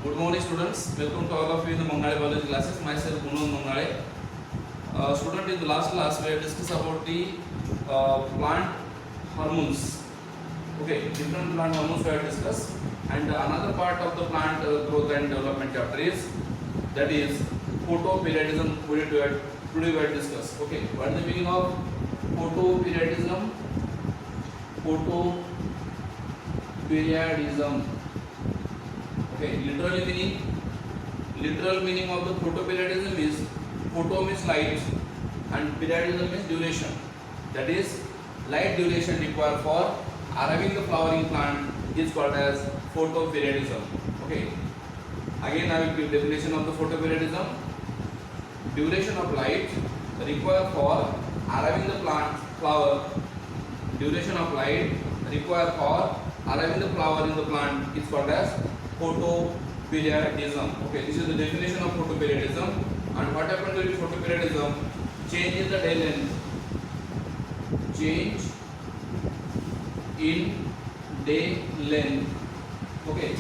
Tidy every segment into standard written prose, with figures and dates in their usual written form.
Good morning, students. Welcome to all of you in the Mangnale biology classes. Myself, Gunal Mangnale. Student, in the last class, we have discussed about the plant hormones. Okay, different plant hormones we have discussed. And another part of the plant growth and development chapter is photoperiodism. Today we have discussed. Okay, what is the meaning of photoperiodism? Photoperiodism. Okay, literal meaning of the photoperiodism is photo means light and periodism means duration. That is, light duration required for arriving the flowering plant is called as photoperiodism. Okay, again I will give definition of the photoperiodism. Duration of light required for arriving the plant flower. Duration of light required for arriving the flower in the plant is called as photoperiodism. Okay, this is the definition of photoperiodism. And what happens during photoperiodism? Change in the day length. Change in day length. Okay,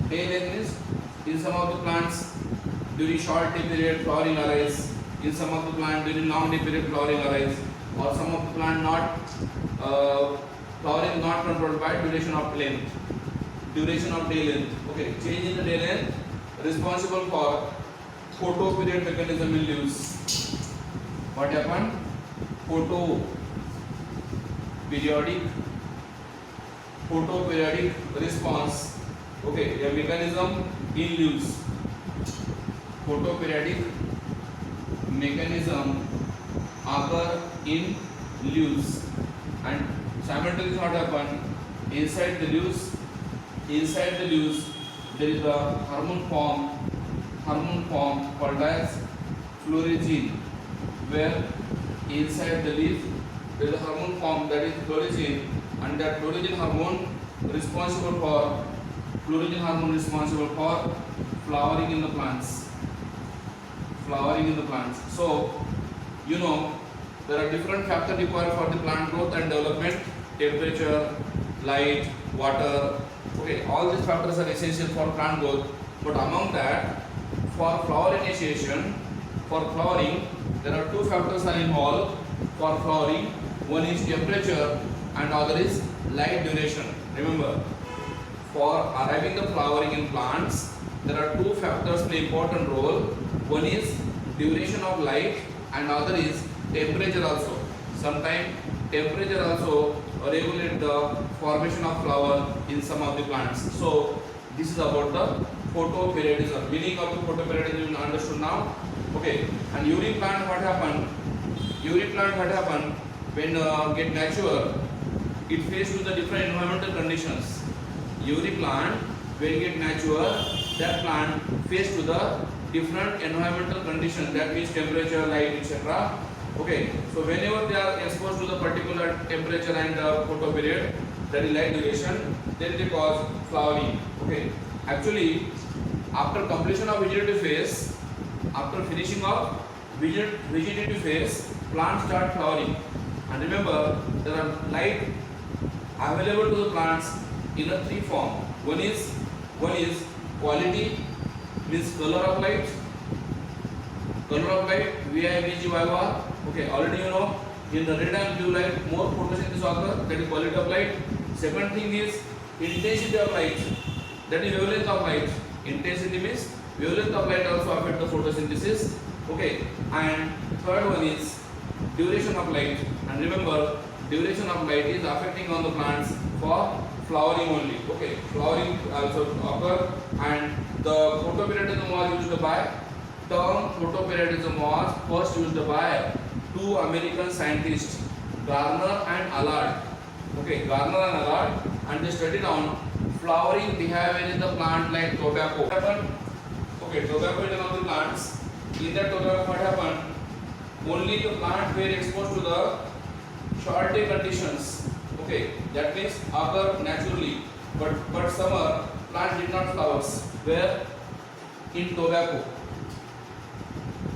day length is in some of the plants during short day period flowering arise. In some of the plant during long day period flowering arise. Or some of the plant not flowering not controlled by duration of length. Duration of day length. Okay, change in the day length responsible for photoperiod mechanism in leaves. What happened? Photoperiodic response. Okay, a mechanism in leaves. Photoperiodic mechanism occur in leaves, and simultaneously what happened? Inside the leaves there is a hormone form called as florigine, where inside the leaf there is a hormone form that is florigine, and that florigine hormone responsible for flowering in the plants. So you know there are different factors required for the plant growth and development: temperature, light, water. Okay, all these factors are essential for plant growth. But among that, for flower initiation, for flowering, there are two factors are involved for flowering. One is temperature and other is light duration. Remember, for arriving the flowering in plants, there are two factors play important role. One is duration of light and other is temperature also. Sometimes temperature also regulate the formation of flower in some of the plants. So this is about the photoperiodism. Meaning of the photoperiodism you understood now. Okay, and urine plant what happened? When get mature, it faces the different environmental conditions. Urine plant when get mature, that plant faces to the different environmental conditions. That means temperature, light, etc. Okay, so whenever they are exposed to the particular temperature and photoperiod, that is light duration, then they cause flowering. Okay, actually, after completion of vegetative phase, after finishing of vegetative phase, plants start flowering. And remember, there are light available to the plants in a three form. One is quality, means color of light, VIBGYR. Okay, already you know, in the red and blue light more photosynthesis occur, that is quality of light. Second thing is intensity of light, that is wavelength of light. Intensity means wavelength of light also affect the photosynthesis. Okay, and third one is duration of light. And remember, duration of light is affecting on the plants for flowering only. Okay, flowering also occur, and the photoperiodism was used by first used by two American scientists, Garner and Allard. Okay, Garner and Allard, and they studied on flowering behavior in the plant like tobacco. What happened? Okay, tobacco is one of the plants. In that tobacco, what happened? Only the plant were exposed to the short day conditions. Okay, that means occur naturally. But summer plant did not flowers. Where? In tobacco.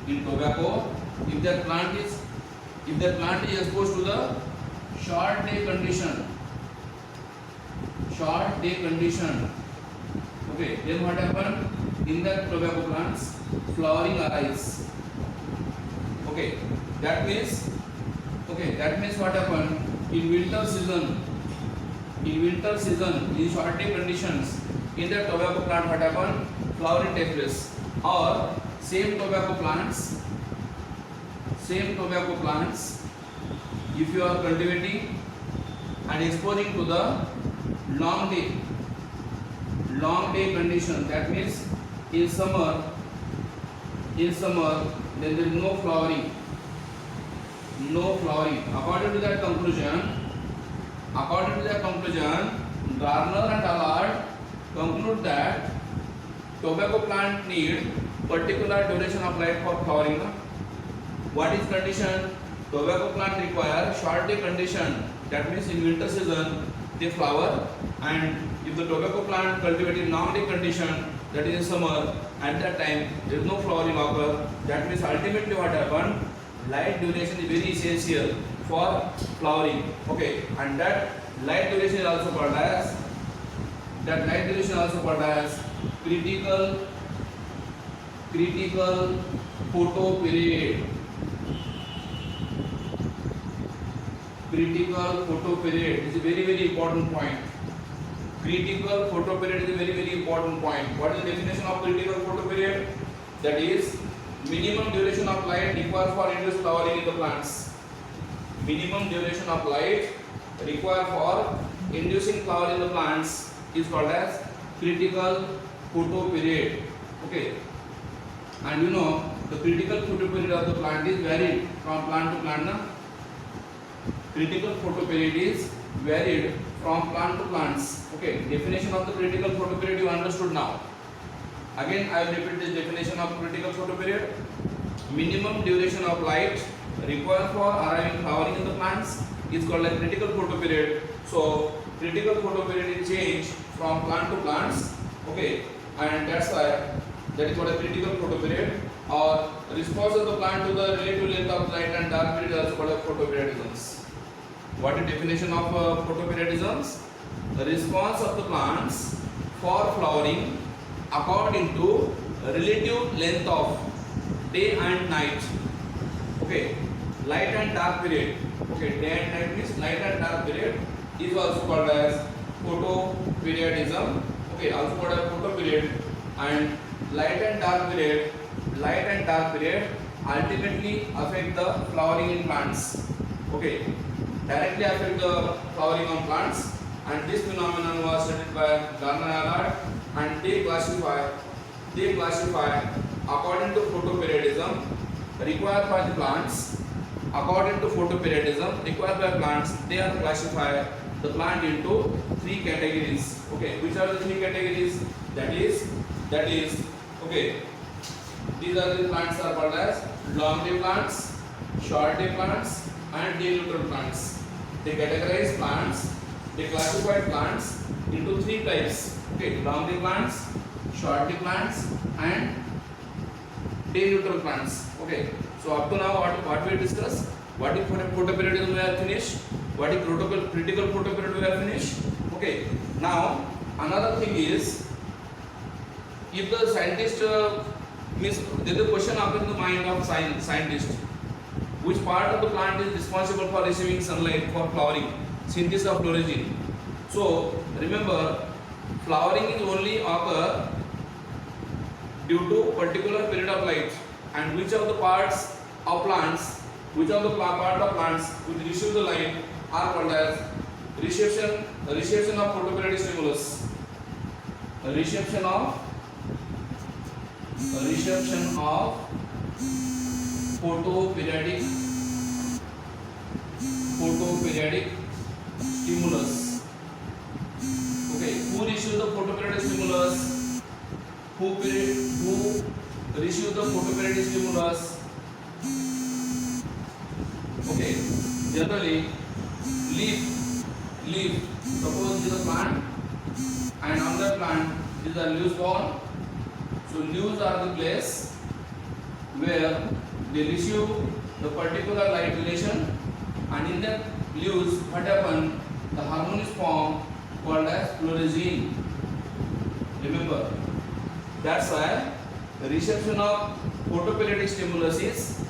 In tobacco, if that plant is exposed to the short day condition, Okay, then what happen? In the tobacco plants, flowering arise. Okay, that means what happen in winter season? In short day conditions, in the tobacco plant, what happen? Flowering takes place. Or same tobacco plants, if you are cultivating and exposing to the long day condition, that means in summer then there is no flowering. According to that conclusion, Garner and Allard conclude that tobacco plant need particular duration of light for flowering. What is condition? Tobacco plant require short day condition. That means in winter season they flower, and if the tobacco plant cultivated in long day condition, that is in summer, at that time there is no flowering occur. That means ultimately what happened? Light duration is very essential for flowering. Okay, and that light duration is also called as critical photo period. Critical photo period is a very important point. Critical photo period is a very important point. What is the definition of critical photo period? That is minimum duration of light required for induced flowering in the plants. Minimum duration of light required for inducing flower in the plants is called as critical photo period. Okay, and you know the critical photo period of the plant is varied from plant to plant. Critical photo period is varied from plant to plants. Okay, definition of the critical photo period you understood now. Again, I will repeat this definition of critical photo period. Minimum duration of light required for arriving flowering in the plants is called a critical photo period. So, critical photo period is changed from plant to plants. Okay, and that's why that is called a critical photo period. Or response of the plant to the relative length of light and dark period is also called a photoperiodisms. What is definition of photoperiodisms? The response of the plants for flowering according to relative length of day and night. Okay, light and dark period. Okay, day and night means light and dark period is also called as photoperiodism. Okay, also called as photoperiod. And light and dark period ultimately affect the flowering in plants. Okay, directly affect the flowering on plants, and this phenomenon was studied by Garner and Allard, and they classify according to photoperiodism required by the plants. According to photoperiodism required by plants, they are classify the plant into three categories. Okay, which are the three categories? That is okay. These are the plants are called as long day plants, short day plants, and day neutral plants. They categorize plants, they classify plants into three types. Okay, long day plants, short day plants, and day neutral plants. Okay, so up to now what we discussed? What is photoperiodism we have finished? What is critical photoperiod we have finished? Okay, now another thing is, if the scientist means there is a question occurs in the mind of scientist, which part of the plant is responsible for receiving sunlight for flowering, synthesis of flourishing. So remember, flowering is only occur due to particular period of light, and which of the parts of plants, which of the part of plants which receive the light are called as reception of photoperiodic stimulus. Reception of photoperiodic stimulus. Okay, who receives the photoperiodic stimulus? Who receives the photoperiodic stimulus? Okay, generally leaf. Suppose this is a plant, and on that plant is a leaves form. So leaves are the place where they receive the particular light relation, and in that leaves what happen? The harmonious form called as flourishing. Remember, that's why the reception of photoperiodic stimulus is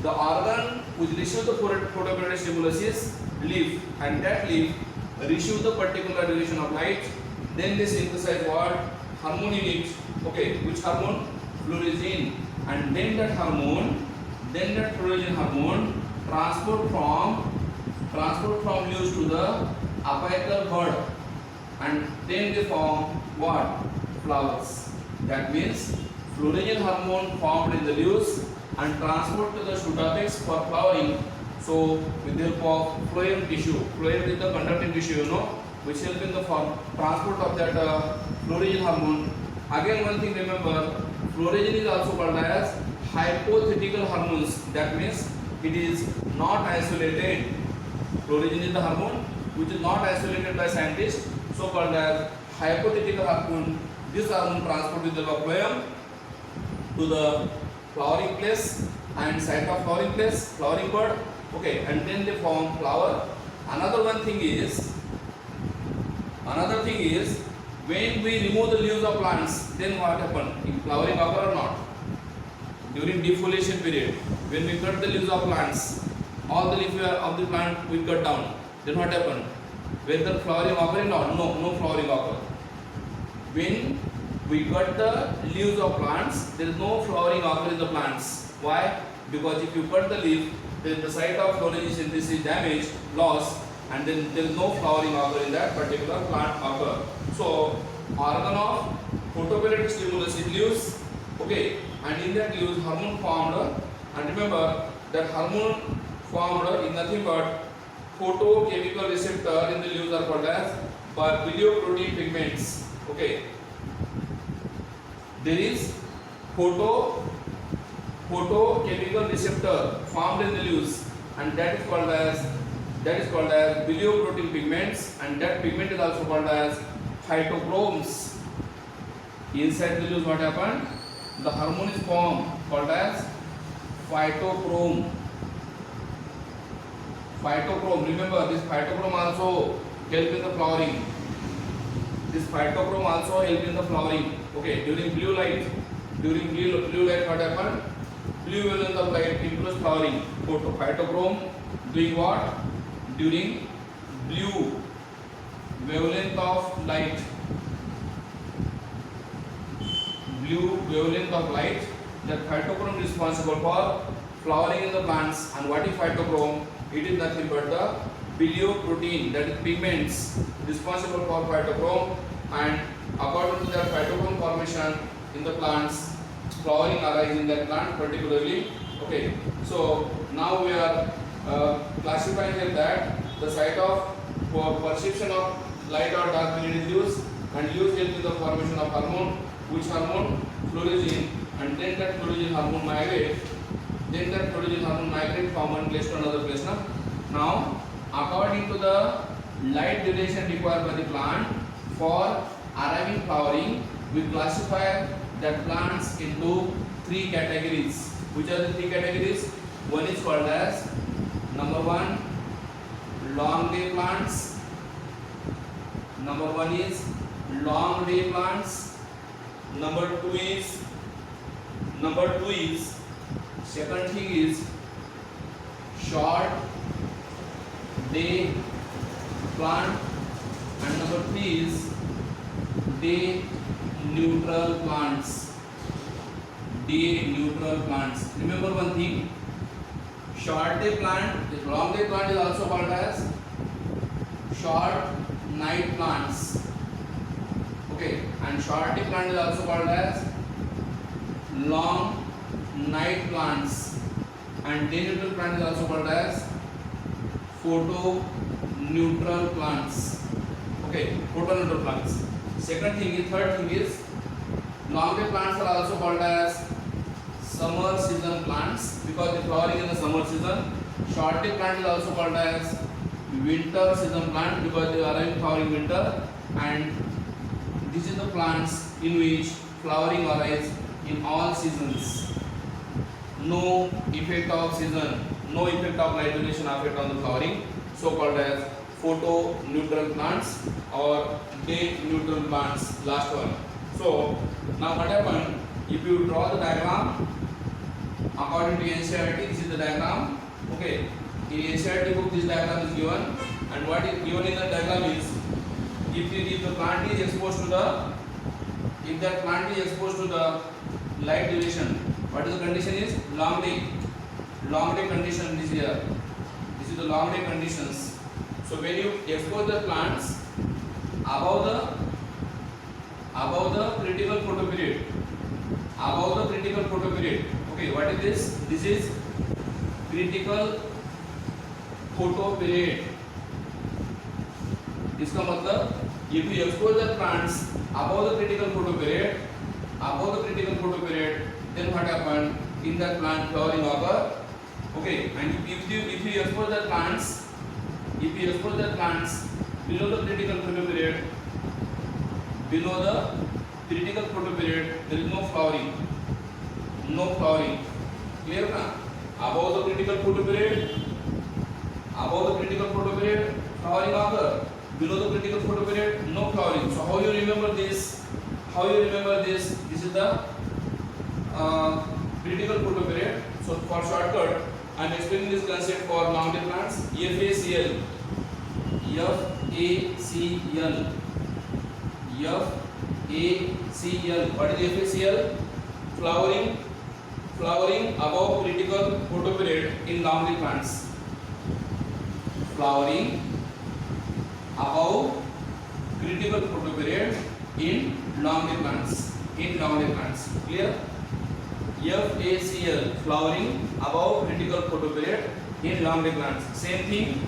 the organ which receives the photoperiodic stimulus is leaf, and that leaf receives the particular duration of light. Then they synthesize what? Hormone unit. Okay, which hormone? Fluorescein. And then that hormone, then that fluorescein hormone transport from leaves to the apical bud, and then they form what? Flowers. That means fluorescein hormone formed in the leaves and transport to the shoot apex for flowering. So with the help of phloem tissue, phloem is the conducting tissue, which help in the transport of that fluorescein hormone. Again, one thing remember, fluorescein is also called as hypothetical hormones. That means it is not isolated. Fluorescein is the hormone which is not isolated by scientists, so called as hypothetical hormone. This hormone transport with the phloem to the flowering place and site of flowering place, flowering bud. Okay, and then they form flower. Another thing is when we remove the leaves of plants, then what happen? In flowering occur or not? During defoliation period, when we cut the leaves of plants, all the leaves of the plant we cut down. Then what happen? Whether flowering occur or not? No flowering occur. When we cut the leaves of plants, there is no flowering occur in the plants. Why? Because if you cut the leaf, then the site of phlogiston is damaged, lost, and then there is no flowering occur in that particular plant occur. So organ of photoperiodic stimulus is leaves. Okay, and in that leaves hormone formed, and remember that hormone formed is nothing but photochemical receptor in the leaves are called as bilioprotein pigments. Okay, there is photochemical receptor formed in the leaves, and that is called as bilioprotein pigments, and that pigment is also called as phytochromes. Inside the leaves what happened? The hormone is formed called as phytochrome. Remember, this phytochrome also help in the flowering. Okay, during blue light what happened? Blue wavelength of light improves flowering. Phytochrome doing what? During blue wavelength of light, that phytochrome is responsible for flowering in the plants. And what is phytochrome? It is nothing but the bilioprotein, that is pigments responsible for phytochrome, and according to that phytochrome formation in the plants, flowering arise in that plant particularly. Okay, so now we are classifying here that the site of perception of light or dark period is used, and used in the formation of hormone. Which hormone? Fluorescein. And then that fluorescein hormone migrate from one place to another place. Now according to the light duration required by the plant for arriving flowering, we classify that plants into three categories. Which are the three categories? One is called as number one, long day plants. Number two is second thing is short day plant, and number three is day neutral plants. Remember one thing, short day plant, long day plant is also called as short night plants. Okay, and short day plant is also called as long night plants, and day neutral plant is also called as photo neutral plants. Okay, photo neutral plants. Third thing is long day plants are also called as summer season plants because they flowering in the summer season. Short day plant is also called as winter season plant because they are in flowering winter, and this is the plants in which flowering arise in all seasons. No effect of season, no effect of light duration effect on the flowering, so called as photo neutral plants or day neutral plants, last one. So now what happened, if you draw the diagram according to NCERT, this is the diagram. Okay, in NCERT book this diagram is given, and what is given in the diagram is if the plant is exposed to the, if that plant is exposed to the light duration, what is the condition is long day condition is here. This is the long day conditions. So when you expose the plants above the critical photoperiod, okay, what is this? This is critical photoperiod. इसका मतलब if you expose the plants above the critical photoperiod, then what happened, in that plant flowering occur. Okay, and if you expose the plants below the critical photoperiod, there is no flowering. Clear na? Above the critical photoperiod, flowering occur. Below the critical photoperiod, no flowering. So how you remember this? This is the critical photoperiod. So for shortcut, I am explaining this concept for long day plants. FACL. What is FACL? Flowering above critical photoperiod in long day plants. Flowering above critical photoperiod in long day plants. Clear? FACL, flowering above critical photoperiod in long day plants. Same thing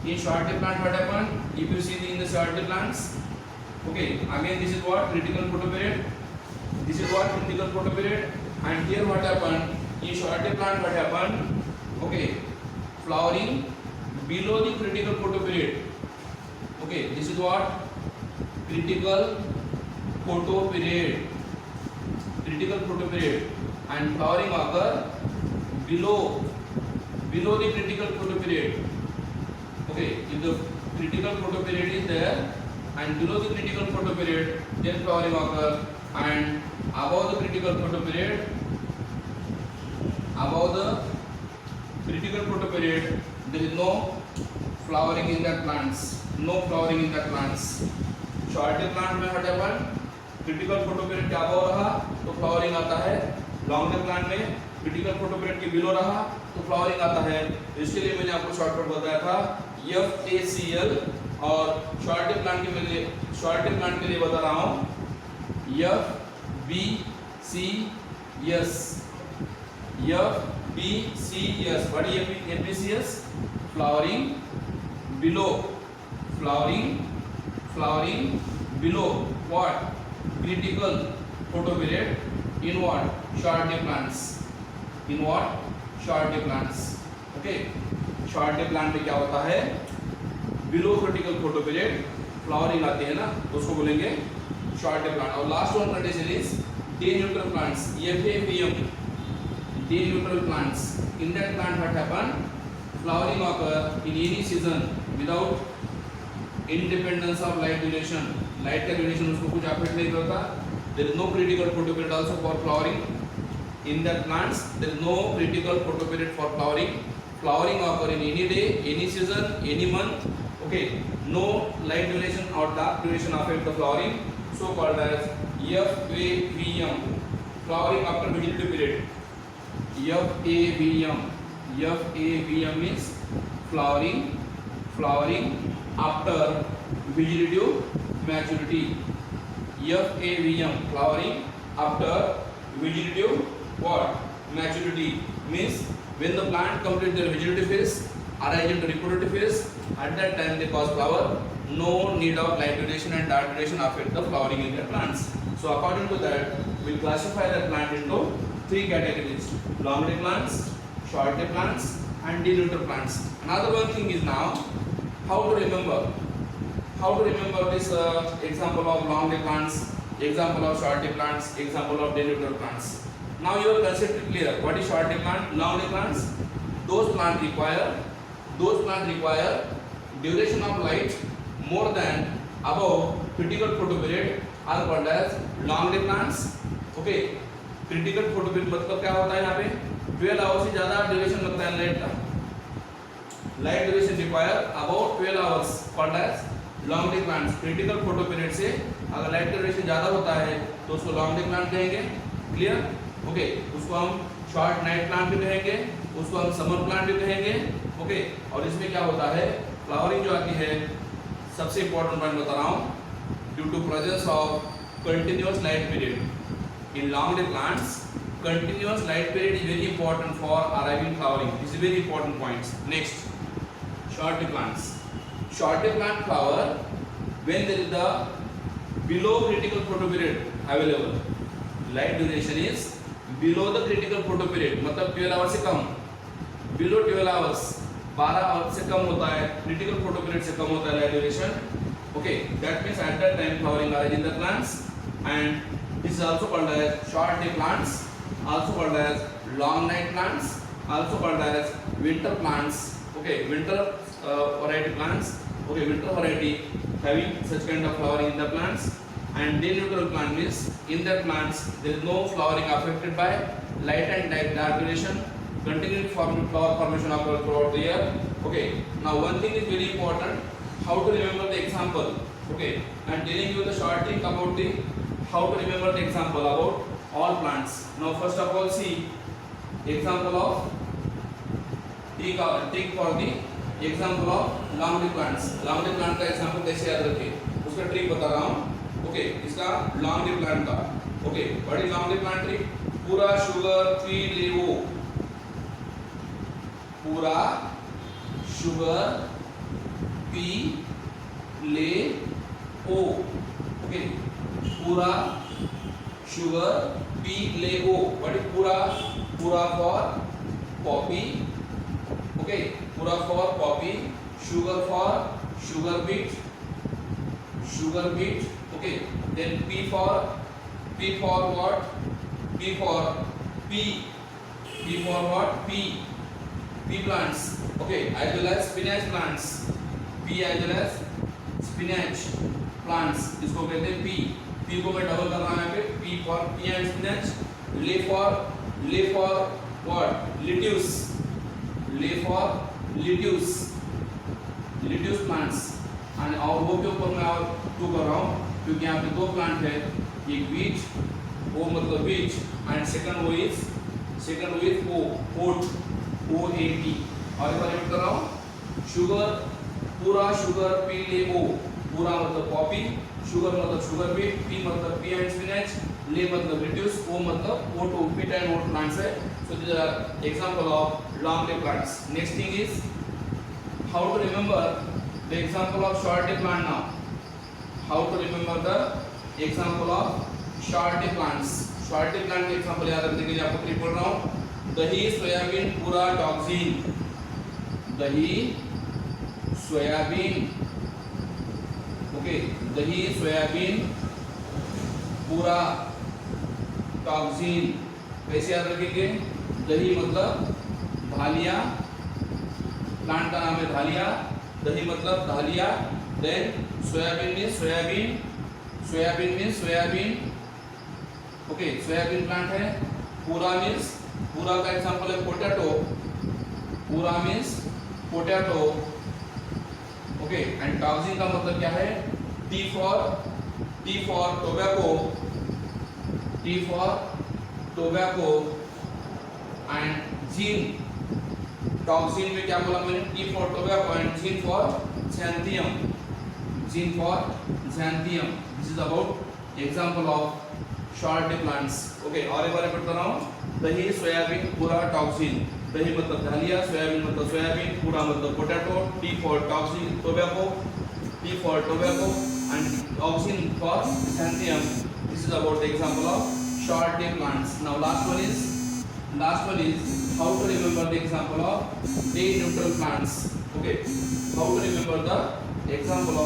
in short day plant. What happened? If you see in the short day plants, okay, again this is what critical photoperiod. And here what happened? In short day plant, what happened? Okay, flowering below the critical photoperiod. Okay, this is what critical photoperiod, and flowering occur below the critical photoperiod. Okay, if the critical photoperiod is there and below the critical photoperiod, then flowering occur, and above the critical photoperiod, there is no flowering in that plants. Short day plant में what happened? Critical photoperiod के above रहा तो flowering आता है. Long day plant में critical photoperiod के below रहा तो फ्लावरिंग आता है. इसके लिए मैंने आपको शॉर्टकट बताया था FACL, और शॉर्ट डे प्लांट के लिए बता रहा हूँ FBCS. What is FBCS? Flowering below what? Critical photoperiod in what? Short day plants. Okay, short day plant में क्या होता है? Below critical photoperiod flowering आती है ना, तो उसको बोलेंगे short day plant. और last one condition is day neutral plants. FAPM, day neutral plants. In that plant what happen? Flowering occur in any season without independence of light duration. Light का duration उसको कुछ affect नहीं करता. There is no critical photoperiod also for flowering. In that plants there is no critical photoperiod for flowering. Flowering occur in any day, any season, any month. Okay, no light duration or dark duration affect the flowering. So called as FAVM, flowering after vegetative period. FAVM means flowering after vegetative maturity. FAVM, flowering after vegetative what? Maturity means when the plant complete their vegetative phase, arise into reproductive phase, at that time they cause flower. No need of light duration and dark duration affect the flowering in the plants. So according to that, we classify the plant into three categories: long day plants, short day plants, and day neutral plants. Another one thing is now how to remember this example of long day plants, example of short day plants, example of day neutral plants. Now your concept is clear. What is short day plant? Long day plants. Those plants require those plants require duration of light more than above critical photoperiod are called as long day plants. Okay, critical photoperiod मतलब क्या होता है यहाँ पे 12 hours से ज़्यादा duration लगता है लाइट का. Light duration require about 12 hours called as long day plants. Critical photoperiod से अगर लाइट ड्यूरेशन ज़्यादा होता है तो उसको लॉन्ग डे प्लांट कहेंगे. क्लियर? ओके, उसको हम शॉर्ट नाइट प्लांट भी कहेंगे, उसको हम समर प्लांट भी कहेंगे. ओके, और इसमें क्या होता है, फ्लावरिंग जो आती है, सबसे इंपॉर्टेंट पॉइंट बता रहा हूँ, due to presence of continuous light period in long day plants. Continuous light period is very important for arriving flowering. This is very important points. Next, short day plants. Short day plant flower when there is the below critical photoperiod available. Light duration is below the critical photoperiod. मतलब 12 hours से कम. Below 12 hours, 12 hours से कम होता है. Critical photoperiod से कम होता है light duration. Okay, that means at that time flowering arises in the plants, and this is also called as short day plants. Also called as long night plants, also called as winter plants. Okay, winter variety plants. Okay, winter variety having such kind of flowering in the plants. And day neutral plant means in that plants there is no flowering affected by light and dark duration. Continuing flower formation occurs throughout the year. Okay, now one thing is very important, how to remember the example. Okay, I am telling you the short thing about the how to remember the example about all plants. Now first of all see example of take for the example of long day plants. Long day plant का example कैसे याद रखें, उसका trick बता रहा हूँ. Okay, इसका long day plant का. ओके, बड़ी long day plant ट्रिक, पूरा शुगर पी ले वो, पूरा शुगर पी ले ओ. ओके, पूरा शुगर पी ले ओ. व्हाट इज पूरा? पूरा फॉर पॉपी. ओके, पूरा for poppy, sugar for sugar beet, sugar beet. Okay, then P for what? P for pea. P for what? Pea. Pea plants. Okay, as well as spinach plants. Pea as well as spinach plants, इसको कहते हैं P. P को मैं double कर रहा हूं यहाँ पे, P for P and spinach. ले फॉर व्हाट? लिट्यूस. ले फॉर लिट्यूस, लिट्यूस प्लांट्स. एंड और वो के ऊपर मैं और टू कर रहा हूँ क्योंकि यहाँ पे दो प्लांट है, एक बीच, ओ मतलब बीच, एंड सेकंड वो is oat, O A T. और एक बार रिपीट कर रहा हूँ, शुगर, पूरा शुगर पी ले ओ. पूरा मतलब पॉपी, शुगर मतलब शुगर बीट, पी मतलब पी एंड स्पिनच, ले मतलब रिड्यूस, ओ मतलब oat, beet and oat plants है. So this are example of long day plants. Next thing is how to remember the example of short day plant. Now how to remember the example of short day plants. Short day plant के example याद रखने के लिए आपको क्या बोल रहा हूँ, दही सोयाबीन पूरा टॉक्सिन. दही सोयाबीन. ओके, दही सोयाबीन पूरा टॉक्सिन. कैसे याद रखेंगे? दही मतलब धालिया, प्लांट का नाम है धालिया. दही मतलब धालिया. Then soybean means soybean, soybean means soybean. Okay, soybean plant है. पूरा मीन्स, पूरा का एग्जांपल है पोटैटो. पूरा means potato. Okay, and toxin का मतलब क्या है? T for tobacco, T for tobacco. And gene, toxin में क्या बोला मैंने? T for tobacco and gene for xanthium, gene for xanthium. This is about example of short day plants. Okay, और एक बार रिपीट कर रहा हूँ, दही सोयाबीन पूरा टॉक्सिन. दही मतलब धालिया, सोयाबीन मतलब सोयाबीन, पूरा मतलब potato, T for toxin tobacco, T for tobacco and toxin for xanthium. This is about the example of short day plants. Now last one is how to remember the example of day neutral plants. Okay, how to remember the example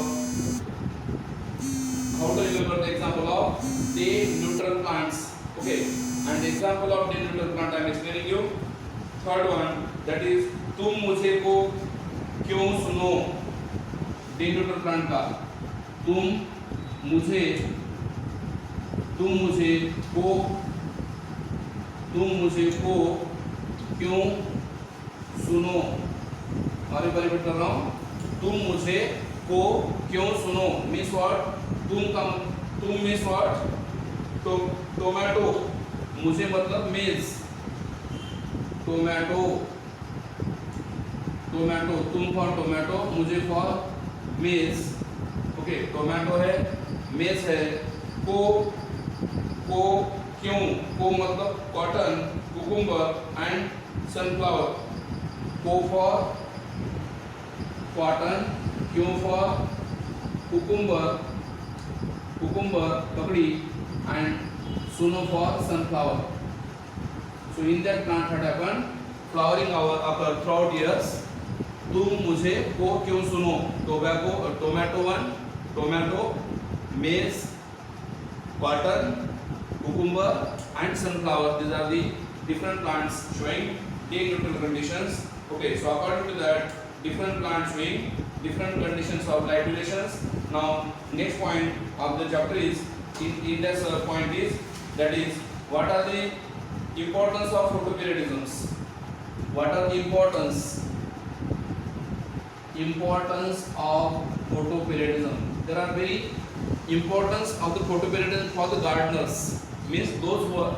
of day neutral plants. Okay, and the example of day neutral plant I am explaining you. Third one, that is तुम मुझे को क्यों सुनो, day neutral plant का तुम मुझे को क्यों सुनो, और एक बार रिपीट कर रहा हूँ, तुम मुझे को क्यों सुनो मीन्स व्हाट, तुम मीन्स व्हाट, टोमेटो, मुझे मतलब मेज, टोमेटो, तुम फॉर टोमेटो, मुझे फॉर मेज, ओके, टोमेटो है, मेज है, को क्यों, को मतलब कॉटन, कुकुम्बर एंड सनफ्लावर, को फॉर कॉटन, क्यों फॉर कुकुम्बर ककड़ी and suno for sunflower. So in that plant what happened, flowering occur throughout years. तुम मुझे को क्यों सुनो, tomato 1, tomato, maize, cotton, cucumber and sunflower. These are the different plants showing day neutral conditions. Okay, so according to that, different plants showing different conditions of light relations. Now next point of the chapter is in this point is, that is, what are the importance of photoperiodisms, what are the importance of photoperiodism. There are very importance of the photoperiodism for the gardeners, means those who are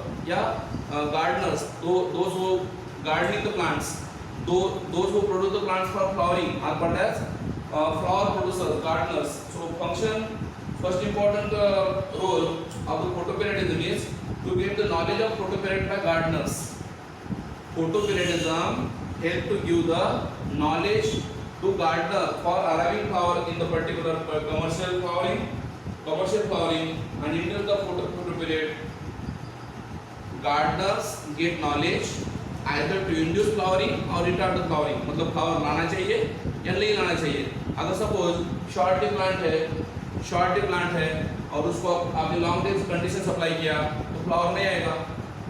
gardeners, those who gardening the plants, those who produce the plants for flowering are called as flower producers, gardeners. So function, first important role of the photoperiodism is to give the knowledge of photoperiod by gardeners. Photoperiodism help to give the knowledge to gardener for arriving flower in the particular commercial flowering, and in the photoperiod gardeners get knowledge either to induce flowering or retard the flowering, मतलब flower लाना चाहिए या नहीं लाना चाहिए. अगर suppose short day plant है और उसको आपने लॉन्ग डे कंडीशन सप्लाई किया तो फ्लावर नहीं आएगा.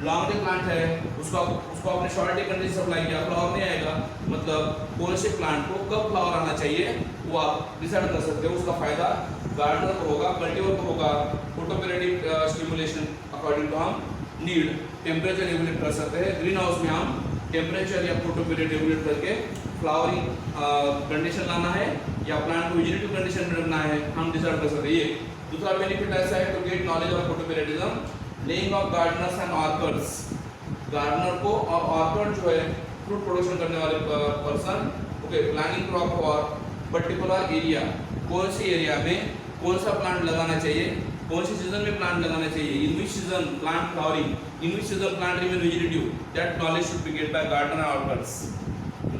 लॉन्ग डे प्लांट है, उसको आपने शॉर्ट डे कंडीशन सप्लाई किया, फ्लावर नहीं आएगा. मतलब कौन से प्लांट को कब फ्लावर आना चाहिए वो आप डिसाइड कर सकते हो. उसका फायदा गार्डनर को होगा, कल्टीवर को होगा. फोटोपेरियोडिक स्टिमुलेशन अकॉर्डिंग टू हम नीड टेम्परेचर रेगुलेट कर सकते हैं. ग्रीन हाउस में हम टेम्परेचर या फोटोपेरियड रेगुलेट करके फ्लावरिंग कंडीशन लाना है या प्लांट को वेजिटेटिव कंडीशन में रखना है, हम डिसाइड कर सकते हैं. ये दूसरा बेनिफिट ऐसा है to get knowledge of photoperiodism, laying of gardeners and orchards. Gardener को और ऑर्कर्ड जो है फ्रूट प्रोडक्शन करने वाले person, okay, planning crop for particular area, कौन सी एरिया में कौन सा प्लांट लगाना चाहिए, कौन से सीजन में प्लांट लगाना चाहिए, in which season plant flowering, in which season plant remain vegetative, that knowledge should be get by gardener and orchards.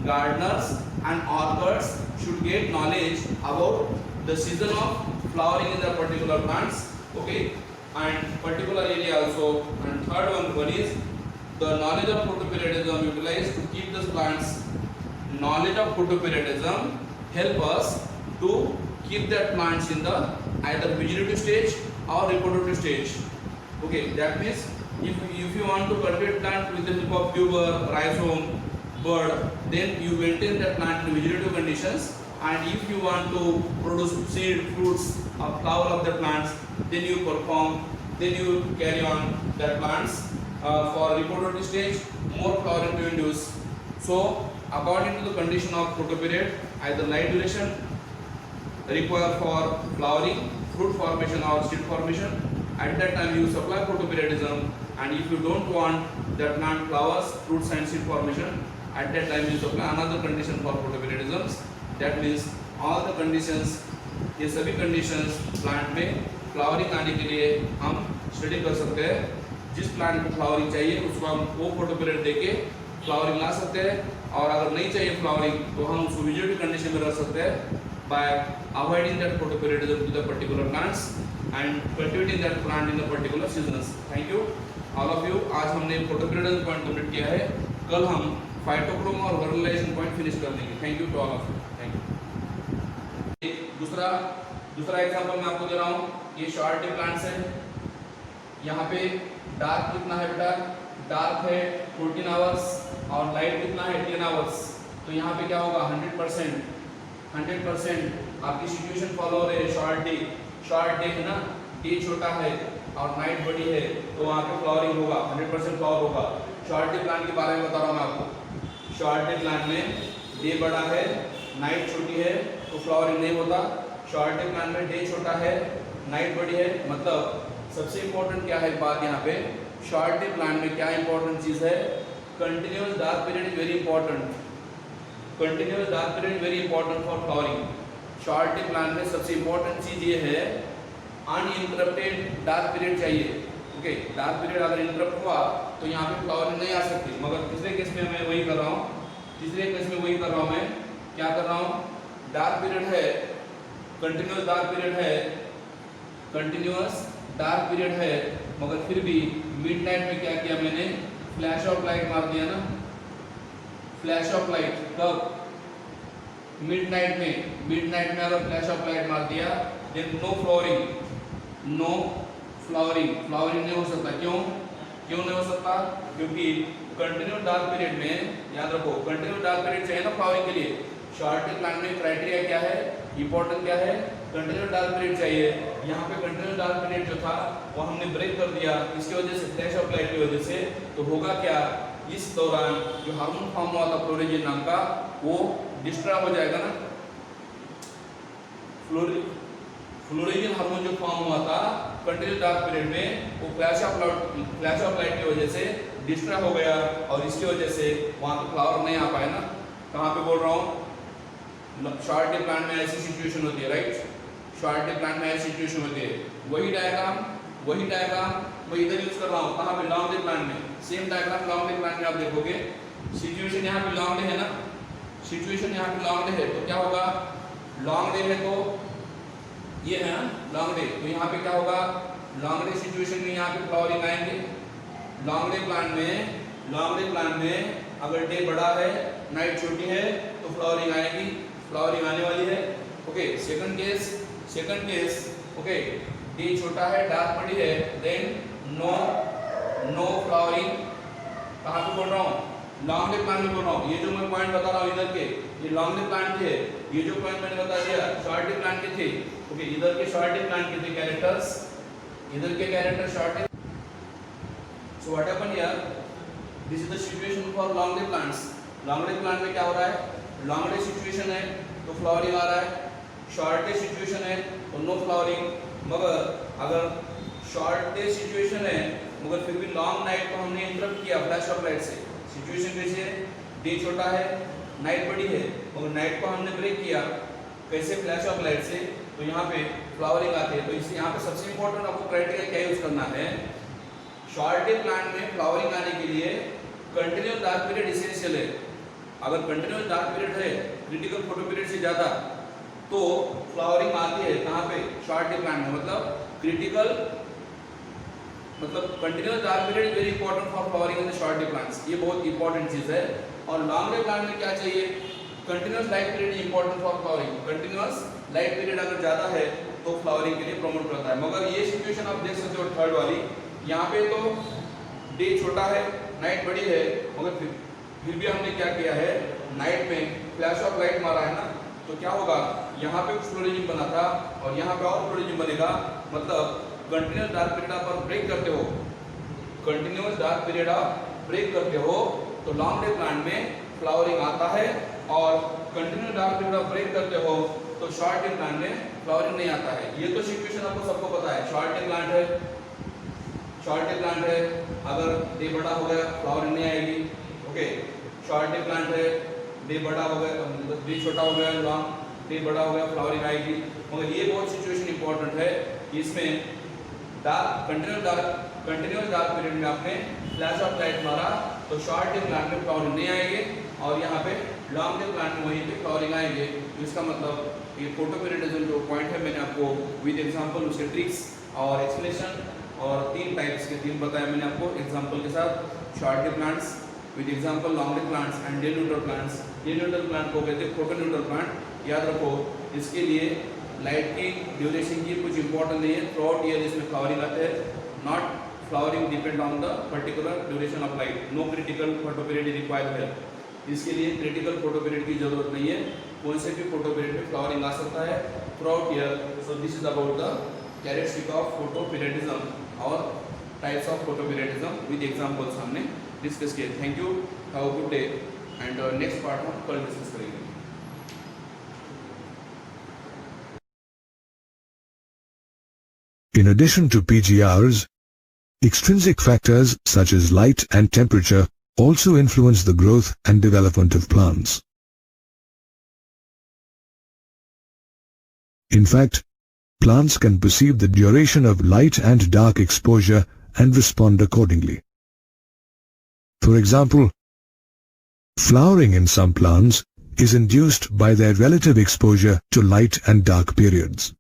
Gardeners and orchards should get knowledge about the season of flowering in the particular plants, okay, and particular area also. And third one is the knowledge of photoperiodism utilized to keep the plants. Knowledge of photoperiodism help us to keep that plants in the either vegetative stage or reproductive stage. Okay, that means if you want to cultivate plant with the help of tuber, rhizome, bud, then you maintain that plant in vegetative conditions, and if you want to produce seed, fruits, or flower of the plants, then you carry on that plants for reproductive stage, more flowering to induce. So according to the condition of photoperiod, either light duration required for flowering, fruit formation or seed formation, at that time you supply photoperiodism. And if you don't want that plant flowers, fruits and seed formation, at that time you supply another condition for photoperiodism. That means all the conditions, ये सभी conditions plant में flowering आने के लिए हम study कर सकते हैं. जिस plant को flowering चाहिए उसको हम वो photoperiod देके flowering ला सकते हैं, और अगर नहीं चाहिए flowering तो हम उसको vegetative condition में रख सकते हैं by avoiding that photoperiodism to the particular plants and cultivating that plant in the particular seasons. Thank you all of you. आज हमने photoperiodism point complete किया है. कल हम फाइटोक्रोम और वर्नलाइजेशन पॉइंट फिनिश कर देंगे. Thank you to all of you. Thank you. दूसरा एग्जांपल मैं आपको दे रहा हूँ. ये शॉर्ट डे प्लांट्स है. यहाँ पे डार्क कितना है बेटा? डार्क है 14 आवर्स और लाइट कितना है 10 आवर्स. तो यहाँ पे क्या होगा 100% 100% आपकी सिचुएशन फॉलो हो रही है, शॉर्ट डे है ना, डे छोटा है और नाइट बड़ी है, तो वहाँ पे फ्लावरिंग होगा, 100% फ्लावर होगा। शॉर्ट डे प्लांट के बारे में बता रहा हूँ मैं आपको। शॉर्ट डे प्लांट में डे बड़ा है, नाइट छोटी है, तो फ्लावरिंग नहीं होता। शॉर्ट डे प्लांट में डे छोटा है, नाइट बड़ी है, मतलब सबसे इंपॉर्टेंट क्या है बात यहाँ पे, शॉर्ट डे प्लांट में क्या इंपॉर्टेंट चीज़ है, continuous dark period is very important. Continuous dark period is very important for flowering. Short day plant में सबसे इंपॉर्टेंट चीज़ ये है, अनइंटरप्टेड डार्क पीरियड चाहिए। ओके, डार्क पीरियड अगर इंटरप्ट हुआ तो यहाँ पे फ्लावरिंग नहीं आ सकती। मगर तीसरे केस में मैं वही कर रहा हूँ, तीसरे केस में वही कर रहा हूँ, मैं क्या कर रहा हूँ, डार्क पीरियड है, कंटिन्यूअस डार्क पीरियड है, कंटिन्यूअस डार्क पीरियड है, मगर फिर भी मिडनाइट में क्या किया मैंने, फ्लैश ऑफ लाइट मार दिया ना, फ्लैश ऑफ लाइट। कब? मिडनाइट में अगर फ्लैश ऑफ लाइट मार दिया, देन नो फ्लावरिंग, फ्लावरिंग नहीं हो सकता। क्यों नहीं हो सकता? क्योंकि कंटिन्यूअस डार्क पीरियड में, याद रखो, कंटिन्यूअस डार्क पीरियड चाहिए ना फ्लावरिंग के लिए। शॉर्ट डे प्लांट में क्राइटेरिया क्या है, इंपॉर्टेंट क्या है, कंटिन्यूअस डार्क पीरियड चाहिए। यहाँ पे कंटिन्यूअस डार्क पीरियड जो था वो हमने ब्रेक कर दिया, इसकी वजह से, फ्लैश ऑफ लाइट की वजह से। तो होगा क्या, इस दौरान जो हार्मोन फॉर्म हुआ था फ्लोरिजिन नाम का, वो डिस्ट्रॉय हो जाएगा ना। फ्लोरिजिन हार्मोन जो फॉर्म हुआ था कंटिन्यूअस डार्क पीरियड में, वो फ्लैश ऑफ लाइट की वजह से डिस्ट्रॉय हो गया, और इसकी वजह से वहाँ पे फ्लावर नहीं आ पाए ना। कहाँ पे बोल रहा हूँ, शॉर्ट डे प्लांट में ऐसी सिचुएशन होती है, राइट। शॉर्ट डे प्लांट में ऐसी सिचुएशन होती है। वही डायग्राम मैं इधर यूज कर रहा हूँ, कहाँ पे, लॉन्ग डे प्लांट में। Same diagram long day plant में आप देखोगे, सिचुएशन यहाँ पे लॉन्ग डे है ना, सिचुएशन यहाँ पे लॉन्ग डे है, तो क्या होगा, लॉन्ग डे है तो ये है लॉन्ग डे, तो यहाँ पे क्या होगा, लॉन्ग डे सिचुएशन में यहाँ पे फ्लावरिंग आएंगे। लॉन्ग डे प्लांट में अगर डे बड़ा है, नाइट छोटी है, तो फ्लावरिंग आएगी, फ्लावरिंग आने वाली है। Okay, second case, okay, day छोटा है, डार्क बड़ी है, देन नो फ्लावरिंग। कहाँ पे बोल रहा हूँ, लॉन्ग डे प्लांट में बोल रहा हूँ। ये जो मैं पॉइंट बता रहा हूँ इधर के, ये लॉन्ग डे प्लांट के है, ये जो पॉइंट मैंने बता दिया शॉर्ट डे प्लांट के थे। ओके, इधर के शॉर्ट डे प्लांट के थे कैरेक्टर्स, इधर के character short day. So what happen here, this is the situation for long day plants. Long day plant में क्या हो रहा है, लॉन्ग डे सिचुएशन है तो फ्लावरिंग आ रहा है, शॉर्ट डे सिचुएशन है तो नो फ्लावरिंग। मगर अगर शॉर्ट डे सिचुएशन है मगर फिर भी लॉन्ग नाइट को हमने इंटरप्ट किया फ्लैश ऑफ लाइट से, सिचुएशन कैसे है, डे छोटा है, नाइट बड़ी है, मगर नाइट को हमने ब्रेक किया, कैसे, फ्लैश ऑफ लाइट से, तो यहाँ पे फ्लावरिंग आती है। तो इसलिए यहाँ पे सबसे इंपॉर्टेंट आपको क्राइटेरिया क्या यूज करना है, शॉर्ट डे प्लांट में फ्लावरिंग आने के लिए कंटिन्यूअस डार्क पीरियड इसेंशियल है। अगर कंटिन्यूअस डार्क पीरियड है, क्रिटिकल फोटो पीरियड से ज़्यादा, तो फ्लावरिंग आती है कहाँ पे, शॉर्ट डे प्लांट में। मतलब continuous dark period is very important for flowering in the short day plants, ये बहुत इंपॉर्टेंट चीज़ है। और लॉन्ग डे प्लांट में क्या चाहिए, continuous light period is important for flowering. Continuous light period अगर ज़्यादा है तो फ्लावरिंग के लिए प्रमोट करता है। मगर ये सिचुएशन आप देख सकते हो थर्ड वाली, यहाँ पे तो डे छोटा है, नाइट बड़ी है, मगर फिर भी हमने क्या किया है, नाइट में फ्लैश ऑफ लाइट मारा है ना, तो क्या होगा, यहाँ पे फ्लोरिजिन बना था और यहाँ पे और फ्लोरिजिन बनेगा। मतलब कंटिन्यूअस डार्क पीरियड आप ब्रेक करते हो, कंटिन्यूअस डार्क पीरियड आप ब्रेक करते हो, तो लॉन्ग डे प्लांट में फ्लावरिंग आता है, और कंटिन्यूअस डार्क पीरियड आप ब्रेक करते हो तो शॉर्ट डे प्लांट में फ्लावरिंग नहीं आता है। ये तो सिचुएशन आपको सबको पता है, शॉर्ट डे प्लांट है, अगर डे बड़ा हो गया फ्लावरिंग नहीं आएगी। ओके, शॉर्ट डे प्लांट है, डे बड़ा हो गया, डे छोटा हो गया, लॉन्ग डे बड़ा हो गया, फ्लावरिंग आएगी। मगर ये बहुत सिचुएशन इंपॉर्टेंट है, इसमें कंटिन्यूअस डार्क पीरियड में आपने फ्लैश ऑफ लाइट मारा तो शॉर्ट डे प्लांट में फ्लावरिंग नहीं आएंगे, और यहाँ पे लॉन्ग डे प्लांट में वहीं पे फ्लावरिंग आएंगे। तो इसका मतलब ये फोटो पीरियडिज्म जो पॉइंट है, मैंने आपको विद एग्जांपल उसके ट्रिक्स और एक्सप्लेनेशन और 3 टाइप्स के 3 बताया मैंने आपको एग्जांपल के साथ। Short day plants with example, long day plants and day neutral plants. Day neutral plant को कहते हैं फोटो न्यूट्रल प्लांट। याद रखो, इसके लिए लाइट की ड्यूरेशन की कुछ इंपॉर्टेंट नहीं है, थ्रू आउट ईयर इसमें फ्लावरिंग आते हैं, not flowering depend on the particular duration of light, no critical photo period required है। इसके लिए क्रिटिकल फोटो पीरियड की जरूरत नहीं है। कौन से भी फोटो पीरियड में फ्लावरिंग आ सकता है throughout year. So this is about the characteristic of photoperiodism और types of photoperiodism with examples हमने डिस्कस किए. Thank you, have a good day and next part में कल डिस्कस करेंगे. In addition to PGRs, extrinsic factors such as light and temperature also influence the growth and development of plants. In fact, plants can perceive the duration of light and dark exposure and respond accordingly. For example, flowering in some plants is induced by their relative exposure to light and dark periods.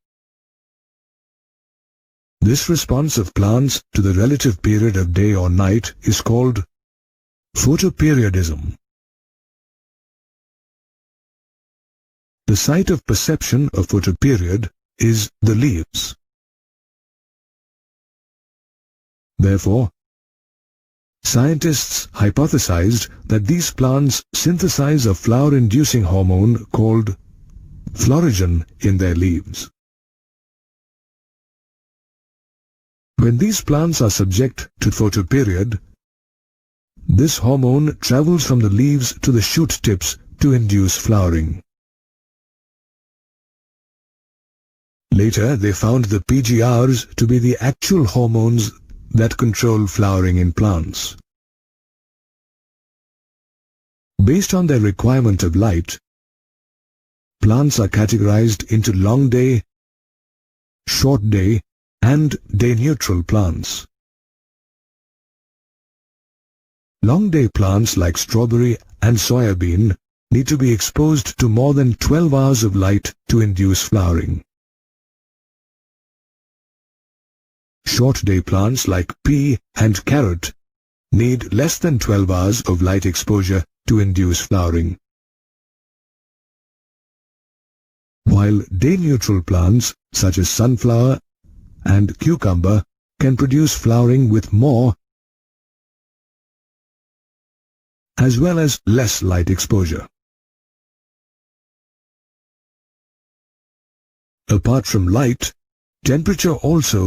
This response of plants to the relative period of day or night is called photoperiodism. The site of perception of photoperiod is the leaves. Therefore, scientists hypothesized that these plants synthesize a flower-inducing hormone called phloragen in their leaves. When these plants are subject to photoperiod, this hormone travels from the leaves to the shoot tips to induce flowering. Later, they found the PGRs to be the actual hormones that control flowering in plants. Based on their requirement of light, plants are categorized into long day, short day, and day-neutral plants. Long-day plants like strawberry and soybean need to be exposed to more than 12 hours of light to induce flowering. Short-day plants like pea and carrot need less than 12 hours of light exposure to induce flowering. While day-neutral plants such as sunflower and cucumber can produce flowering with more as well as less light exposure. Apart from light, temperature also